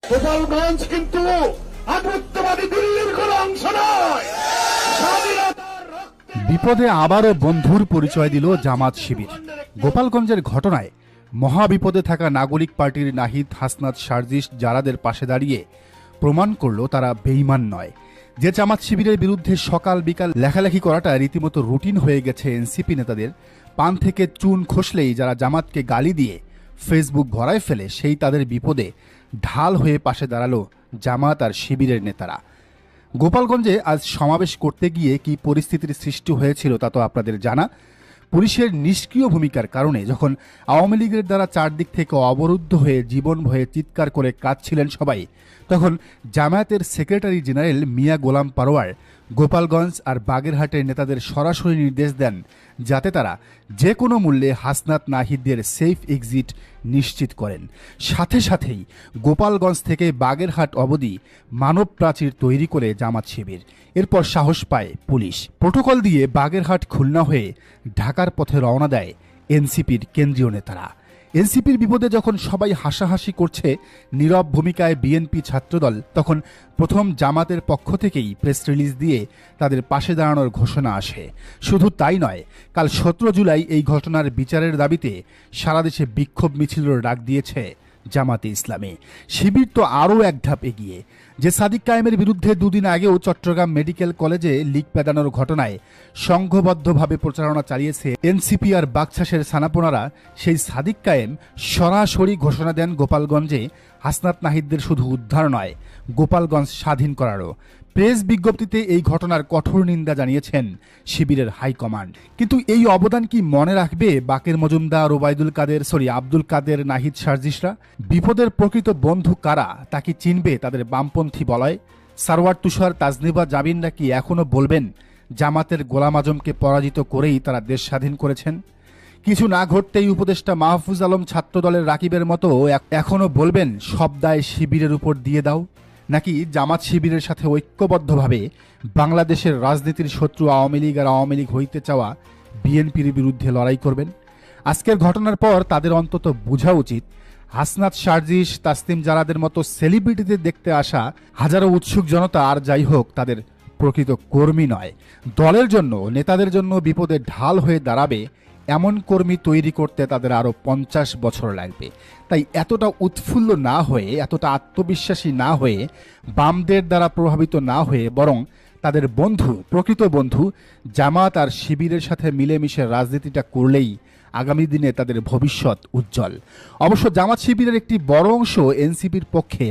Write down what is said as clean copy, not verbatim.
গোপালগঞ্জ কিন্তু আধিপত্যবাদী দিল্লির কোনো অংশ নয়। বিপদে আবারও বন্ধুর পরিচয় দিল জামাত শিবির। গোপালগঞ্জের ঘটনায় মহাবিপদে থাকা নাগরিক পার্টির নাহিদ, হাসনাত, সার্জিস জারাদের পাশে দাঁড়িয়ে প্রমাণ করল তারা বেঈমান নয়। যে জামাত শিবিরের বিরুদ্ধে সকাল বিকাল লেখালেখি করাটা রীতিমতো রুটিন হয়ে গেছে এনসিপি নেতাদের, পান থেকে চুন খসলেই যারা জামাতকে গালি দিয়ে ফেসবুক ভরায় ফেলে, সেই তাদের বিপদে ঢাল হয়ে পাশে দাঁড়ালো জামাত আর শিবিরের নেতারা। গোপালগঞ্জে আজ সমাবেশ করতে গিয়ে কি পরিস্থিতির সৃষ্টি হয়েছিল তা তো আপনাদের জানা। পুলিশের নিষ্ক্রিয় ভূমিকার কারণে যখন আওয়ামী লীগের দ্বারা চারদিক থেকে অবরুদ্ধ হয়ে জীবন ভয়ে চিৎকার করে কাঁদছিলেন সবাই, তখন জামায়াতের সেক্রেটারি জেনারেল মিয়া গোলাম পারোয়ার গোপালগঞ্জ আর বাগেরহাটের নেতাদের সরাসরি নির্দেশ দেন যাতে তারা যে কোনো মূল্যে হাসনাত, নাহিদদের সেফ এক্সিট নিশ্চিত করেন। সাথে সাথেই গোপালগঞ্জ থেকে বাগেরহাট অবধি মানব প্রাচীর তৈরি করে জামাত শিবির। এরপর সাহস পায় পুলিশ, প্রোটোকল দিয়ে বাগেরহাট খুলনা হয়ে ঢাকার পথে রওনা দেয় এনসিপির কেন্দ্রীয় নেতারা। এনসিপির বিপদে যখন সবাই হাসাহাসি করছে, নীরব ভূমিকায় বিএনপি ছাত্রদল, তখন প্রথম জামাতের পক্ষ থেকেই প্রেস রিলিজ দিয়ে তাদের পাশে দাঁড়ানোর ঘোষণা আসে। শুধু তাই নয়, কাল 17 জুলাই এই ঘটনার বিচারের দাবিতে সারা দেশে বিক্ষোভ মিছিলের ডাক দিয়েছে জামাতে ইসলামী। শিবির তো আরও এক ধাপ এগিয়ে। যে সাদিক কায়েমের বিরুদ্ধে দুদিন আগেও চট্টগ্রাম মেডিকেল কলেজে লিক পেদানোর ঘটনায় সংঘবদ্ধভাবে প্রচারণা চালিয়েছে এনসিপি আর বাকছাসের ছানাপোনারা, সেই সাদিক কায়েম সরাসরি ঘোষণা দেন গোপালগঞ্জে হাসনাত, নাহিদদের শুধু উদ্ধার নয়, গোপালগঞ্জ স্বাধীন করারও। প্রেস বিজ্ঞপ্তিতে এই ঘটনার কঠোর নিন্দা জানিয়েছেন শিবিরের হাইকমান্ড। কিন্তু এই অবদান কি মনে রাখবে বাকের মজুমদার, আব্দুল কাদের, নাহিদ, সার্জিসরা? বিপদের প্রকৃত বন্ধু কারা তা কি চিনবে তাদের বামপন্থী বলয়? সারওয়ার তুষার, তাজনিবা জাবিনরা কি এখনো বলবেন জামাতের গোলাম আজমকে পরাজিত করেই তারা দেশ স্বাধীন করেছেন? কিছু না ঘটতেই উপদেষ্টা মাহফুজ আলম ছাত্রদলের রাকিবের মতো এখনো বলবেন সব দায় শিবিরের উপর দিয়ে দাও? নাকি জামাত শিবিরের সাথে ঐক্যবদ্ধভাবে বাংলাদেশের রাজনীতির শত্রু আওয়ামী লীগ আর আওয়ামী লীগ হইতে চাওয়া বিএনপির বিরুদ্ধে লড়াই করবেন? আজকের ঘটনার পর তাদের অন্তত বোঝা উচিত, হাসনাত, সার্জিস, তাসনিম জারাদের মতো সেলিব্রিটিদের দেখতে আসা হাজারো উৎসুক জনতা আর যাই হোক তাদের প্রকৃত কর্মী নয়। দলের জন্য, নেতাদের জন্য বিপদে ঢাল হয়ে দাঁড়াবে এমন কর্মী তৈরি করতে তাদের আরও 50 বছর লাগবে। তাই এতটা উৎফুল্ল না হয়ে, এতটা আত্মবিশ্বাসী না হয়ে, বামদের দ্বারা প্রভাবিত না হয়ে, বরং তাদের বন্ধু, প্রকৃত বন্ধু জামাত আর শিবিরের সাথে মিলেমিশে রাজনীতিটা করলেই আগামী দিনে তাদের ভবিষ্যৎ উজ্জ্বল। অবশ্য জামাত শিবিরের একটি বড় অংশ এনসিপির পক্ষে